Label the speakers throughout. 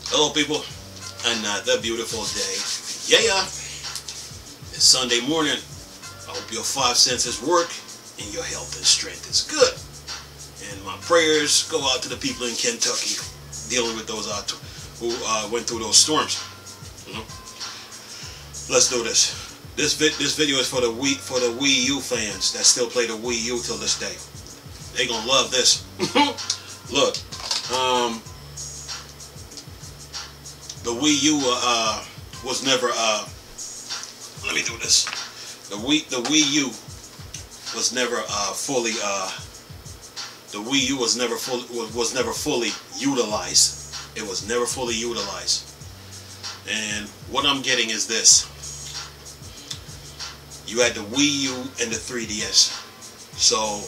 Speaker 1: Hello, people. Another beautiful day. Yeah. It's Sunday morning. I hope your 5 senses work and your health and strength is good. And my prayers go out to the people in Kentucky dealing with those who went through those storms. Let's do this. This video is for the Wii U fans that still play the Wii U till this day. They gonna love this. Look, the Wii U was never let me do this. The Wii U was never fully the Wii U was never fully utilized. It was never fully utilized. And what I'm getting is this. You had the Wii U and the 3DS. So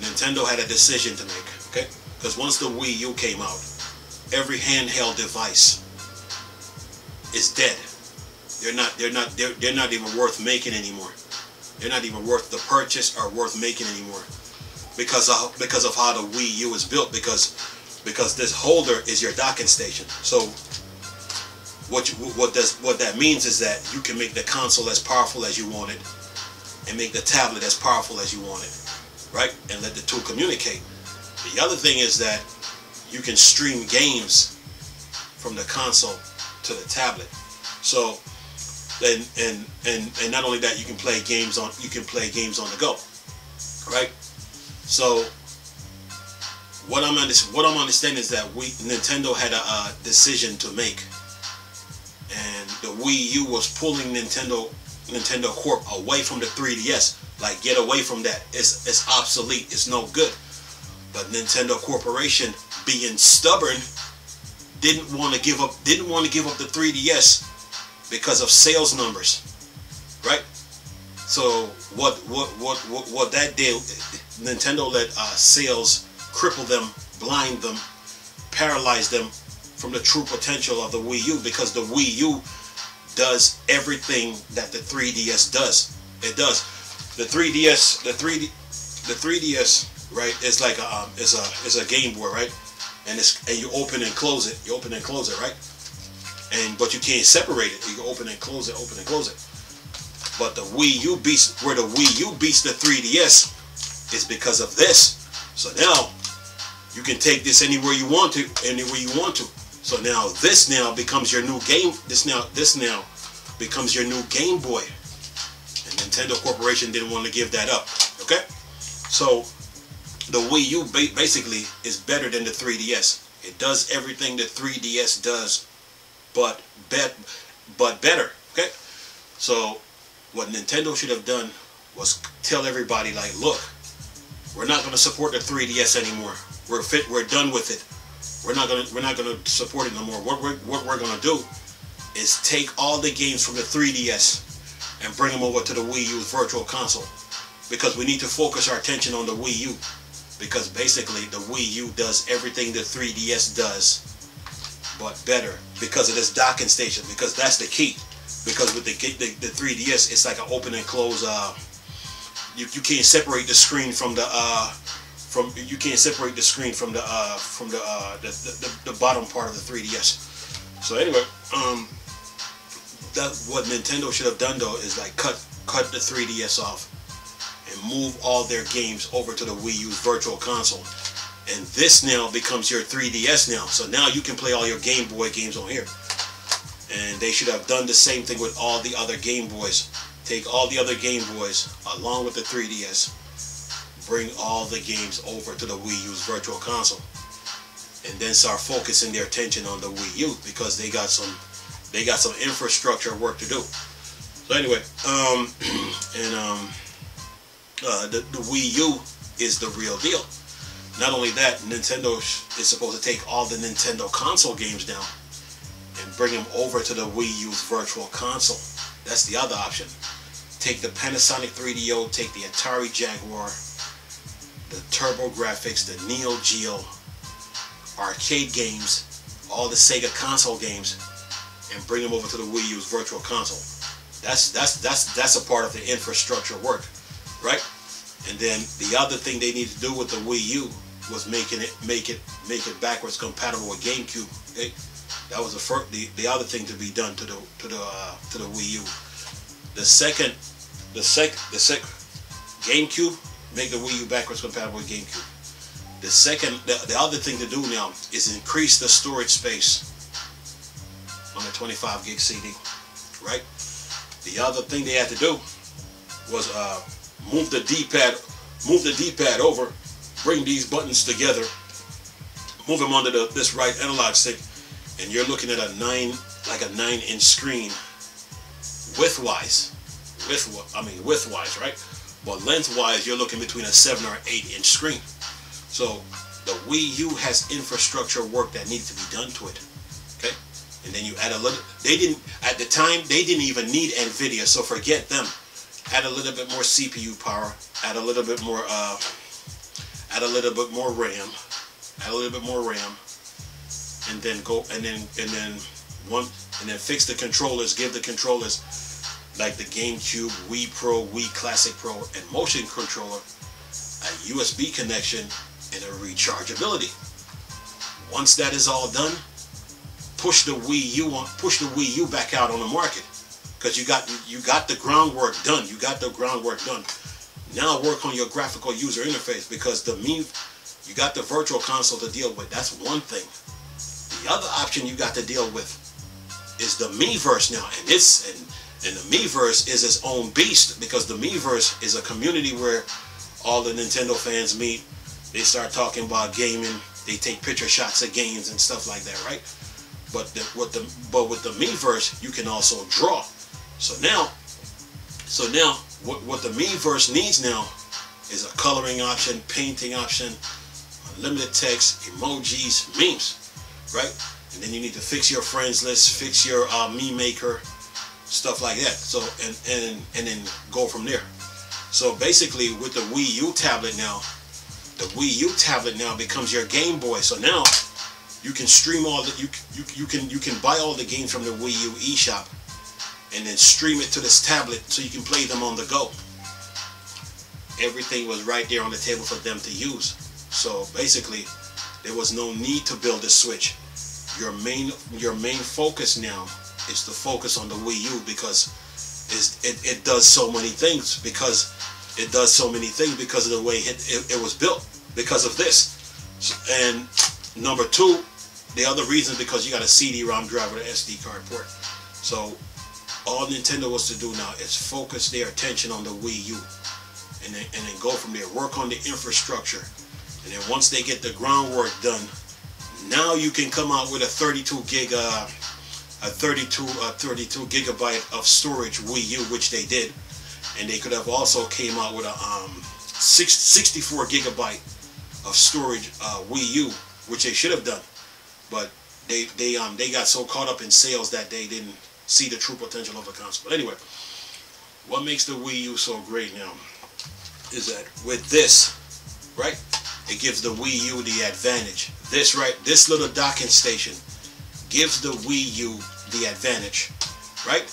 Speaker 1: Nintendo had a decision to make, okay? Because once the Wii U came out, every handheld device is dead. They're not even worth making anymore. They're not even worth the purchase or worth making anymore. Because of how the Wii U is built, because this holder is your docking station. So what that means is that you can make the console as powerful as you want it and make the tablet as powerful as you want it, right? And let the two communicate. The other thing is that you can stream games from the console to the tablet. So and not only that, you can play games on the go, right? So what I'm understanding is that Nintendo had a decision to make, and the Wii U was pulling Nintendo Corp away from the 3DS. Like, get away from that. It's obsolete. It's no good. But Nintendo Corporation, being stubborn, didn't want to give up the 3DS because of sales numbers, right? So what that did, Nintendo let sales cripple them, blind them, paralyze them from the true potential of the Wii U, because the Wii U does everything that the 3DS does. It does. The 3DS, right? It's like it's a Game Boy, right? And you open and close it. You open and close it, right? But you can't separate it. You open and close it, open and close it. But the Wii U beats, where the Wii U beats the 3DS, is because of this. So now you can take this anywhere you want to, So now this becomes your new game. This now becomes your new Game Boy. And Nintendo Corporation didn't want to give that up. Okay? So the Wii U basically is better than the 3DS. It does everything the 3DS does, but better. Okay? So what Nintendo should have done was tell everybody, like, look, we're not going to support the 3DS anymore. We're done with it. We're not gonna support it no more. What we're gonna do is take all the games from the 3DS and bring them over to the Wii U's Virtual Console, because we need to focus our attention on the Wii U, because basically the Wii U does everything the 3DS does, but better, because of this docking station. Because that's the key. Because with the 3DS, it's like an open and close. You can't separate the screen from the you can't separate the screen from the bottom part of the 3DS. So anyway, what Nintendo should have done though is like cut the 3DS off and move all their games over to the Wii U's Virtual Console. And this now becomes your 3DS now. So now you can play all your Game Boy games on here. And they should have done the same thing with all the other Game Boys. Take all the other Game Boys along with the 3DS. Bring all the games over to the Wii U's Virtual Console, and then start focusing their attention on the Wii U, because they got some infrastructure work to do. So anyway, the Wii U is the real deal. Not only that, Nintendo is supposed to take all the Nintendo console games down and bring them over to the Wii U's Virtual Console. That's the other option. Take the Panasonic 3DO, take the Atari Jaguar, the TurboGrafx, the Neo Geo, arcade games, all the Sega console games, and bring them over to the Wii U's Virtual Console. That's a part of the infrastructure work, right? And then the other thing they need to do with the Wii U was make it backwards compatible with GameCube. Okay? That was the other thing to be done to the Wii U. The second GameCube, make the Wii U backwards compatible with GameCube. The other thing to do now is increase the storage space on the 25 gig CD, right? The other thing they had to do was move the D-pad over, bring these buttons together, move them onto this right analog stick, and you're looking at a 9-inch screen widthwise, right? But lengthwise, you're looking between a 7 or 8-inch screen. So the Wii U has infrastructure work that needs to be done to it. Okay, and then you add a little. At the time they didn't even need NVIDIA, so forget them. Add a little bit more CPU power. Add a little bit more RAM. Add a little bit more RAM, and then fix the controllers. Give the controllers like the GameCube, Wii Pro, Wii Classic Pro, and Motion Controller a USB connection and a rechargeability. Once that is all done, push the Wii U back out on the market, because you got the groundwork done. Now work on your graphical user interface, because you got the Virtual Console to deal with. That's one thing. The other option you got to deal with is the Miiverse now, and the Miiverse is its own beast, because the Miiverse is a community where all the Nintendo fans meet. They start talking about gaming. They take picture shots of games and stuff like that, right? But with the Miiverse, you can also draw. So now what the Miiverse needs now is a coloring option, painting option, unlimited text, emojis, memes, right? And then you need to fix your friends list, fix your meme maker, stuff like that. So and then go from there. So basically, with the Wii U tablet now, the Wii U tablet now becomes your Game Boy. So now you can stream all the you can buy all the games from the Wii U eShop and then stream it to this tablet so you can play them on the go. Everything was right there on the table for them to use. So basically, there was no need to build a Switch. Your main focus now is to focus on the Wii U, because it does so many things, because of the way it was built, because of this. And number two, the other reason, because you got a CD-ROM drive with an SD card port. So all Nintendo was to do now is focus their attention on the Wii U, and then go from there. Work on the infrastructure, and then once they get the groundwork done, now you can come out with a 32 gigabyte of storage Wii U, which they did, and they could have also came out with a 64 gigabyte of storage Wii U, which they should have done, but they got so caught up in sales that they didn't see the true potential of the console. But anyway, what makes the Wii U so great now is that with this, right, it gives the Wii U the advantage. This little docking station gives the Wii U the advantage, right?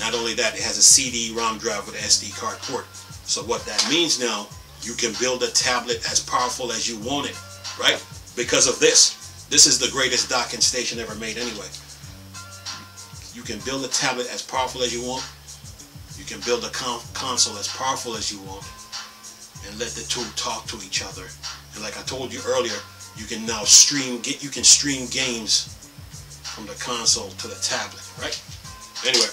Speaker 1: Not only that, it has a CD-ROM drive with an SD card port. So what that means now, you can build a tablet as powerful as you want it, right? Because of this. This is the greatest docking station ever made anyway. You can build a tablet as powerful as you want. You can build a console as powerful as you want, and let the two talk to each other. And like I told you earlier, you can now stream games from the console to the tablet, right? Anyway,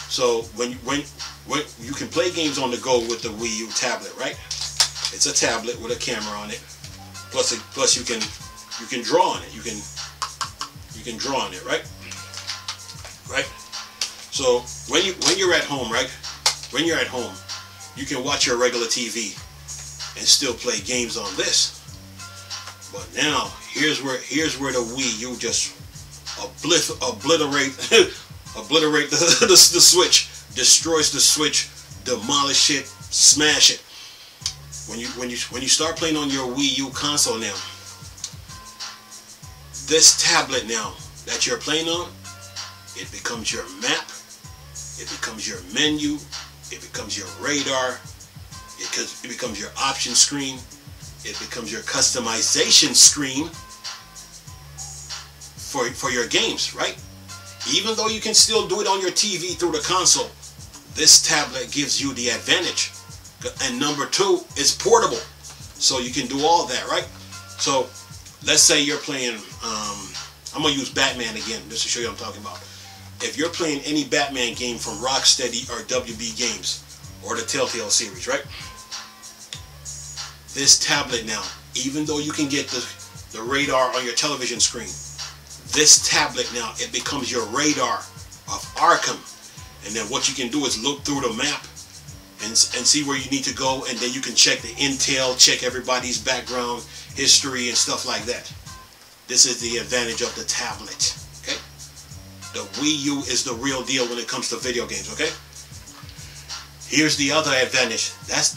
Speaker 1: so when you can play games on the go with the Wii U tablet, right? It's a tablet with a camera on it. Plus you can draw on it. You can draw on it, right? Right? So when you're at home, right? When you're at home, you can watch your regular TV and still play games on this. But now here's where the Wii U just obliterate the Switch, destroys the Switch, demolish it, smash it. When you start playing on your Wii U console now, this tablet now that you're playing on, it becomes your map, it becomes your menu, it becomes your radar, it becomes your option screen, it becomes your customization screen for your games, right? Even though you can still do it on your TV through the console, this tablet gives you the advantage. And number two, it's portable, so you can do all that, right? So let's say you're playing, I'm gonna use Batman again just to show you what I'm talking about. If you're playing any Batman game from Rocksteady or WB Games or the Telltale series, right? This tablet now, even though you can get the radar on your television screen, this tablet now, it becomes your radar of Arkham. And then what you can do is look through the map and see where you need to go, and then you can check the intel, check everybody's background, history, and stuff like that. This is the advantage of the tablet, okay? The Wii U is the real deal when it comes to video games, okay? Here's the other advantage. That's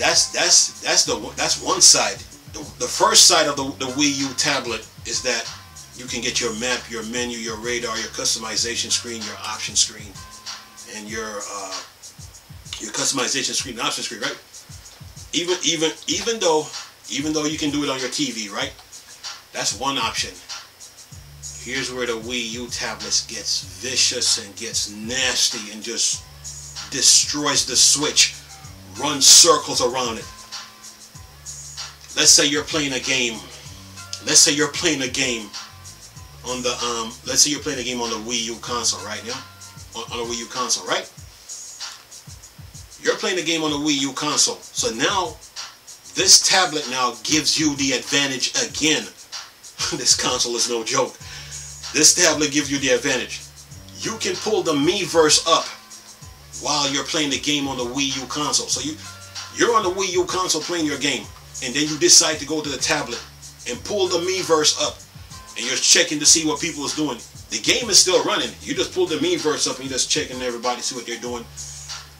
Speaker 1: one side. The first side of the Wii U tablet is that you can get your map, your menu, your radar, your customization screen, your option screen, and your customization screen and option screen, right? Even though you can do it on your TV, right? That's one option. Here's where the Wii U tablets gets vicious and gets nasty and just destroys the Switch, runs circles around it. Let's say you're playing a game. Let's say you're playing a game on the let's say you're playing a game on the Wii U console, right? Yeah, on the Wii U console, right? You're playing a game on the Wii U console. So now this tablet now gives you the advantage again. This console is no joke. This tablet gives you the advantage. You can pull the Miiverse up while you're playing the game on the Wii U console. So you're on the Wii U console playing your game, and then you decide to go to the tablet and pull the Miiverse up, and you're checking to see what people is doing. The game is still running. You just pull the Miiverse up and you're just checking everybody, see what they're doing.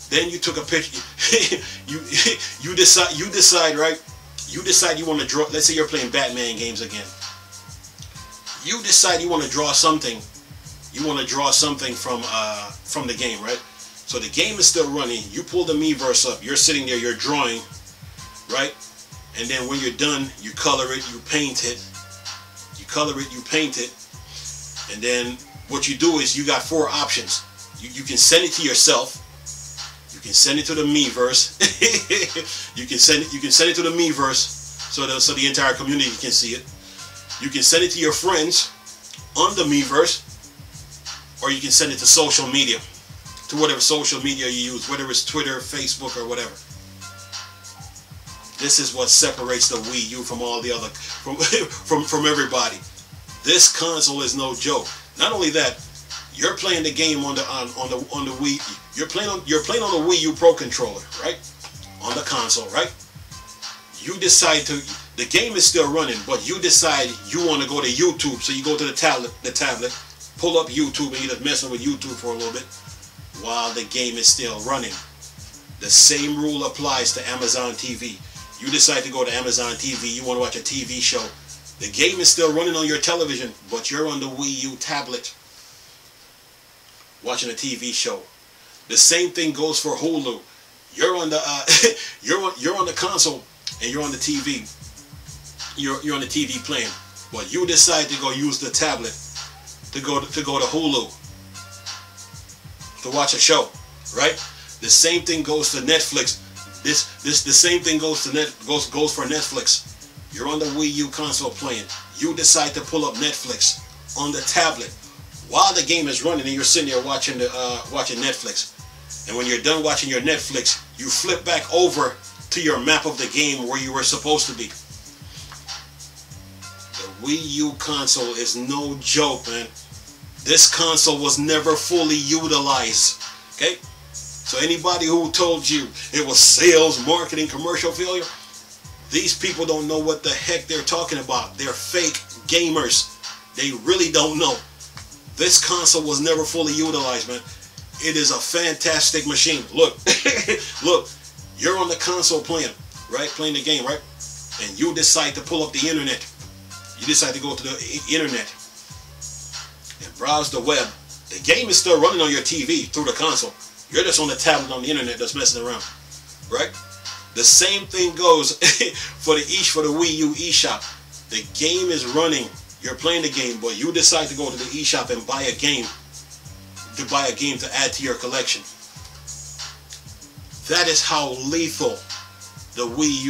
Speaker 1: Then you took a picture. you decide, right? You decide you want to draw. Let's say you're playing Batman games again. You decide you want to draw something. You want to draw something from the game, right? So the game is still running. You pull the Miiverse up. You're sitting there. You're drawing, right? And then when you're done, you color it. You paint it. You color it. You paint it. And then what you do is you got four options. You can send it to yourself. You can send it to the Miiverse. you can send it to the Miiverse so the entire community can see it. You can send it to your friends on the Miiverse, or you can send it to social media, to whatever social media you use, whether it's Twitter, Facebook, or whatever. This is what separates the Wii U from all the other from everybody. This console is no joke. Not only that, you're playing the game on the Wii. You're playing on the Wii U Pro controller, right? On the console, right? You decide to. The game is still running, but you decide you want to go to YouTube. So you go to the tablet, pull up YouTube, and you're just messing with YouTube for a little bit while the game is still running. The same rule applies to Amazon TV. You decide to go to Amazon TV. You want to watch a TV show. The game is still running on your television, but you're on the Wii U tablet watching a TV show. The same thing goes for Hulu. You're on the you're on the console and you're on the TV. You're on the TV playing, but you decide to go use the tablet to go to Hulu to watch a show, right? The same thing goes to Netflix. The same thing goes for Netflix. You're on the Wii U console playing. You decide to pull up Netflix on the tablet while the game is running, and you're sitting there watching Netflix. And when you're done watching your Netflix, you flip back over to your map of the game where you were supposed to be. The Wii U console is no joke, man. This console was never fully utilized. Okay? So anybody who told you it was sales, marketing, commercial failure, these people don't know what the heck they're talking about. They're fake gamers. They really don't know. This console was never fully utilized, man. It is a fantastic machine. Look, look, you're on the console playing, right? Playing the game, right? And you decide to pull up the internet. You decide to go to the internet and browse the web. The game is still running on your TV through the console. You're just on the tablet on the internet just messing around, right? The same thing goes for the Wii U eShop. The game is running. You're playing the game, but you decide to go to the eShop and buy a game. To add to your collection. That is how lethal the Wii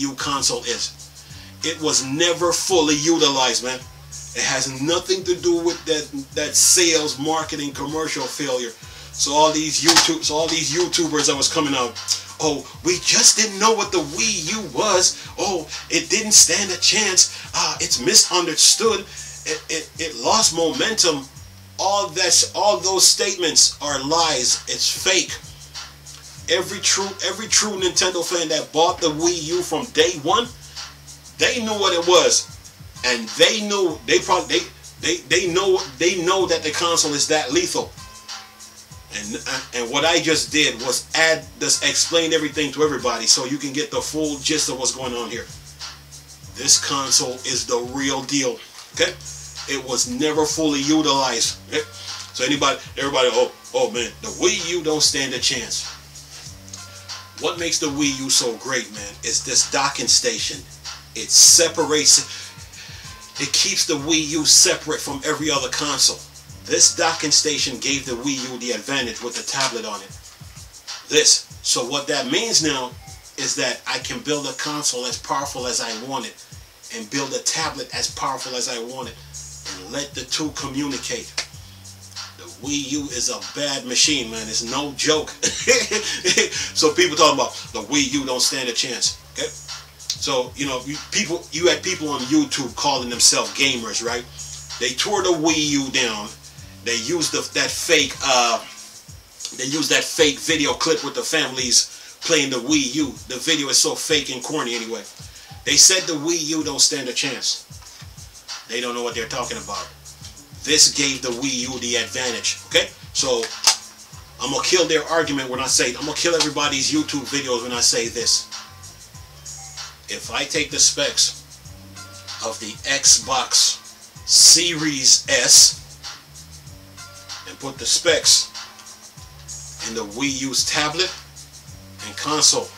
Speaker 1: U console is. It was never fully utilized, man. It has nothing to do with that sales, marketing, commercial failure. So all these YouTubers that was coming out, oh, we just didn't know what the Wii U was. Oh, it didn't stand a chance. It's misunderstood. It lost momentum. All those statements are lies. It's fake. Every true Nintendo fan that bought the Wii U from day one, they knew what it was, and they know that the console is that lethal. And what I just did was explain everything to everybody so you can get the full gist of what's going on here. This console is the real deal. Okay, it was never fully utilized. Okay? So everybody, oh man, the Wii U don't stand a chance. What makes the Wii U so great, man, is this docking station. It separates, it keeps the Wii U separate from every other console. This docking station gave the Wii U the advantage with the tablet on it. So what that means now is that I can build a console as powerful as I want it, and build a tablet as powerful as I want it, and let the two communicate. The Wii U is a bad machine, man. It's no joke. So people talking about the Wii U don't stand a chance. Okay, so you had people on YouTube calling themselves gamers, right? They tore the Wii U down. They used that fake video clip with the families playing the Wii U. The video is so fake and corny anyway. They said the Wii U don't stand a chance. They don't know what they're talking about. This gave the Wii U the advantage. Okay, so I'm gonna kill their argument when I say, I'm gonna kill everybody's YouTube videos when I say this. If I take the specs of the Xbox Series S and put the specs in the Wii U's tablet and console,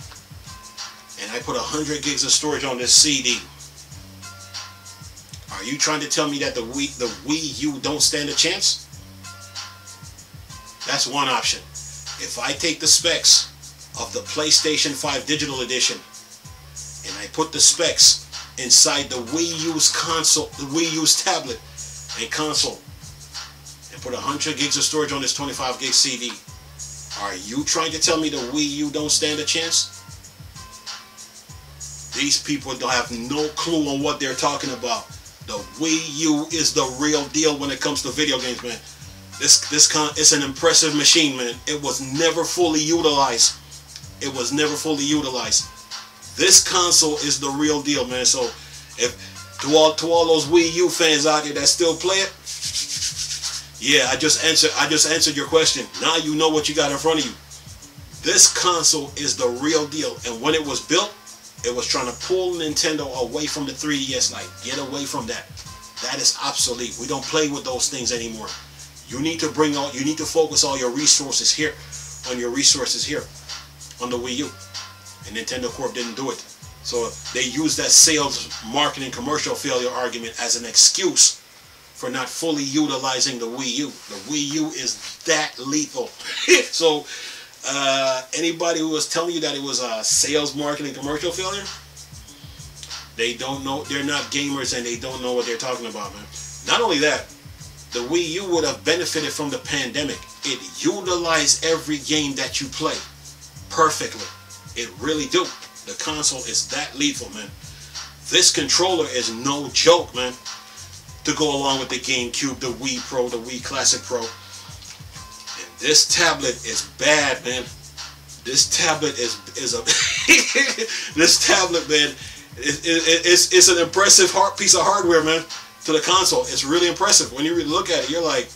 Speaker 1: and I put 100 gigs of storage on this CD, are you trying to tell me that the Wii U don't stand a chance? That's one option. If I take the specs of the PlayStation 5 Digital Edition and I put the specs inside the Wii U's console, the Wii U's tablet and console, and put 100 gigs of storage on this 25 gig CD, are you trying to tell me the Wii U don't stand a chance? These people don't have no clue on what they're talking about. The Wii U is the real deal when it comes to video games, man. It's an impressive machine, man. It was never fully utilized. It was never fully utilized. This console is the real deal, man. So, if to all those Wii U fans out there that still play it, yeah, I just answered your question. Now you know what you got in front of you. This console is the real deal, and when it was built, it was trying to pull Nintendo away from the 3DS. Like, get away from that. That is obsolete. We don't play with those things anymore. You need to focus all your resources here, on the Wii U. And Nintendo Corp didn't do it. So they used that sales, marketing, commercial failure argument as an excuse for not fully utilizing the Wii U. The Wii U is that lethal. So anybody who was telling you that it was a sales, marketing, commercial failure, they don't know. They're not gamers and they don't know what they're talking about, man. Not only that, the Wii U would have benefited from the pandemic. It utilized every game that you play perfectly. It really do. The console is that lethal, man. This controller is no joke, man. To go along with the GameCube, the Wii Pro, the Wii Classic Pro. And this tablet is bad, man. This tablet is a this tablet, man, it's an impressive piece of hardware, man, to the console. It's really impressive. When you look at it, you're like,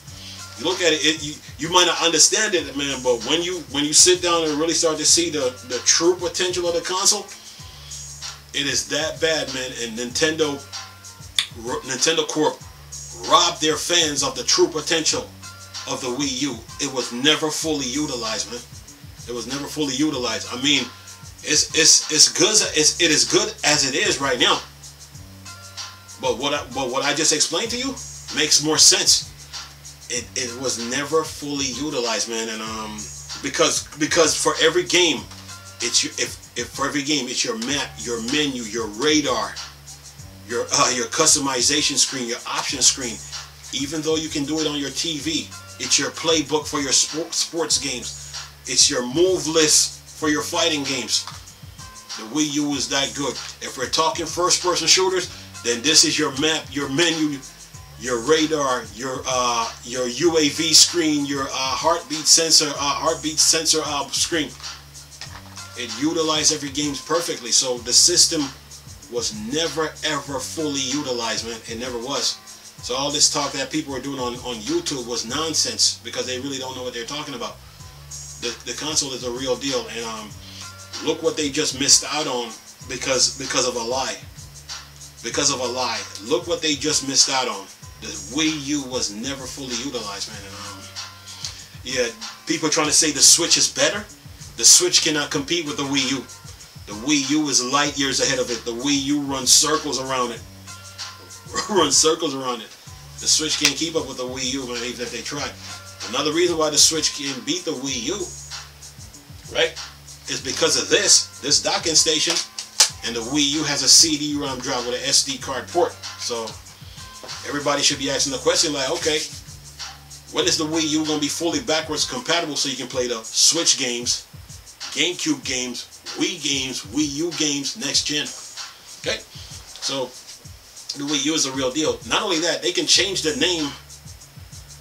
Speaker 1: you look at it, you might not understand it, man, but when you sit down and really start to see the true potential of the console, it is that bad, man. And Nintendo Corp robbed their fans of the true potential of the Wii U. It was never fully utilized, man. It was never fully utilized. I mean, it's good. It is good as it is right now. But what I just explained to you makes more sense. It was never fully utilized, man. And because for every game, for every game, it's your map, your menu, your radar, your customization screen, your option screen. Even though you can do it on your TV, it's your playbook for your sports games. It's your move list for your fighting games. The Wii U is that good. If we're talking first-person shooters, then this is your map, your menu, your radar, your UAV screen, your heartbeat sensor screen. It utilized every game perfectly. So the system was never ever fully utilized, man. It never was. So all this talk that people are doing on YouTube was nonsense because they really don't know what they're talking about. The console is a real deal, and look what they just missed out on because of a lie. Because of a lie. Look what they just missed out on. The Wii U was never fully utilized, man. And yeah, people are trying to say the Switch is better. The Switch cannot compete with the Wii U. The Wii U is light years ahead of it. The Wii U runs circles around it. Runs circles around it. The Switch can't keep up with the Wii U, man, even if they try. Another reason why the Switch can beat the Wii U, right, is because of this docking station, and the Wii U has a CD-ROM drive with an SD card port. So everybody should be asking the question like, okay, when is the Wii U going to be fully backwards compatible so you can play the Switch games, GameCube games, Wii games, Wii U games, next gen? Okay, so the Wii U is a real deal. Not only that, they can change the name.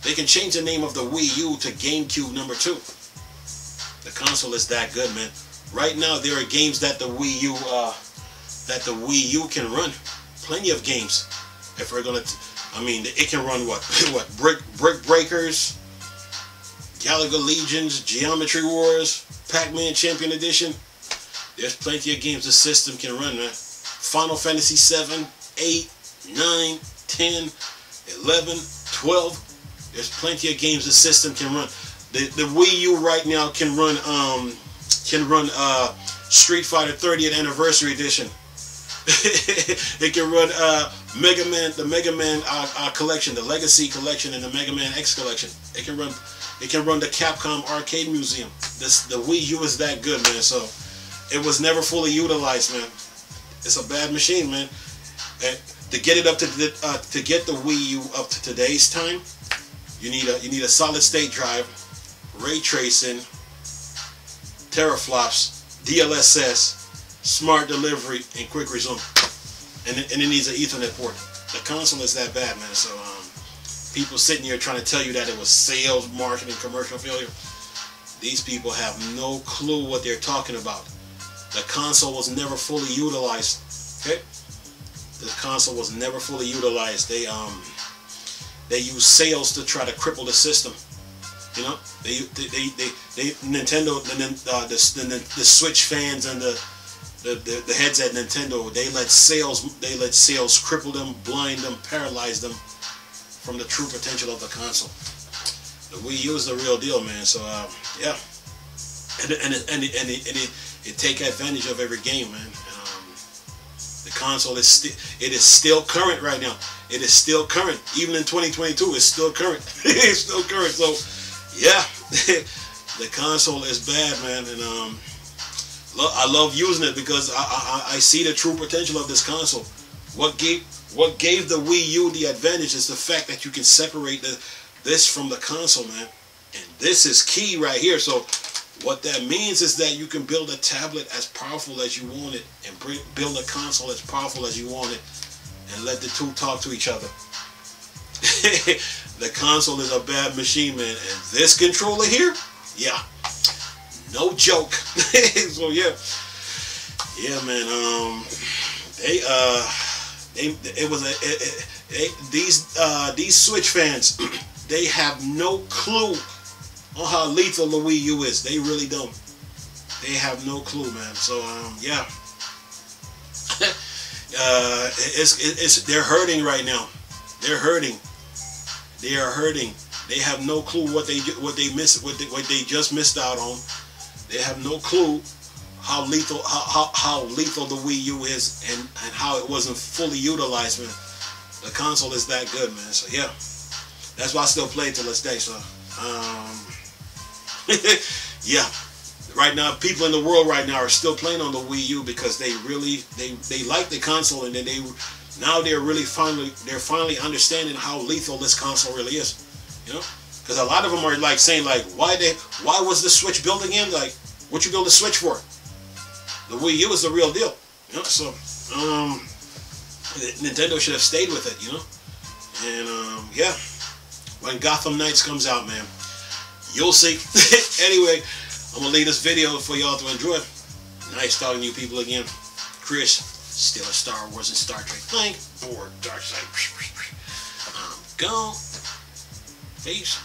Speaker 1: They can change the name of the Wii U to GameCube #2. The console is that good, man. Right now, there are games that the Wii U can run. Plenty of games. If we're gonna, I mean, it can run what Brick Breakers, Galaga Legions, Geometry Wars, Pac-Man Champion Edition. There's plenty of games the system can run, man. Final Fantasy 7, 8, 9, 10, 11, 12. There's plenty of games the system can run. The Wii U right now can run Street Fighter 30th Anniversary Edition. It can run Mega Man, the Mega Man collection, the Legacy collection, and the Mega Man X collection. It can run the Capcom Arcade Museum. The Wii U is that good, man. So it was never fully utilized, man. It's a bad machine, man. And to get it up to get the Wii U up to today's time, you need a solid state drive, ray tracing, teraflops, DLSS, smart delivery, and quick resume. And it needs an Ethernet port. The console is that bad, man. So people sitting here trying to tell you that it was sales, marketing, commercial failure. These people have no clue what they're talking about. The console was never fully utilized. Okay? The console was never fully utilized. They use sales to try to cripple the system. You know, Nintendo, the Switch fans and the heads at Nintendo, they let sales cripple them, blind them, paralyze them from the true potential of the console. The Wii U is the real deal, man. So yeah, and it take advantage of every game, man. The console is still current right now. It is still current, even in 2022. It's still current. It's still current. So yeah, the console is bad, man, and I love using it because I see the true potential of this console. What gave the Wii U the advantage is the fact that you can separate this from the console, man, and this is key right here. So what that means is that you can build a tablet as powerful as you want it, and build a console as powerful as you want it, and let the two talk to each other. The console is a bad machine, man, and this controller here, yeah, no joke. So yeah, man. These Switch fans, they have no clue on how lethal the Wii U is. They really don't. They have no clue, man. So yeah, they're hurting right now. They're hurting. They are hurting. They have no clue what they just missed out on. They have no clue how lethal the Wii U is, and how it wasn't fully utilized, man. The console is that good, man. So yeah, that's why I still play it till this day. So yeah, right now people in the world right now are still playing on the Wii U because they like the console, and then they're finally understanding how lethal this console really is. You know, because a lot of them are like saying like, why was the Switch built again? Like, what you build a Switch for? The Wii U is the real deal. You know, so Nintendo should have stayed with it. You know, and yeah, when Gotham Knights comes out, man, you'll see. Anyway, I'm gonna leave this video for y'all to enjoy. Nice talking to you people again. Chris, still a Star Wars and Star Trek thing, or Dark Side. I'm gone. Peace.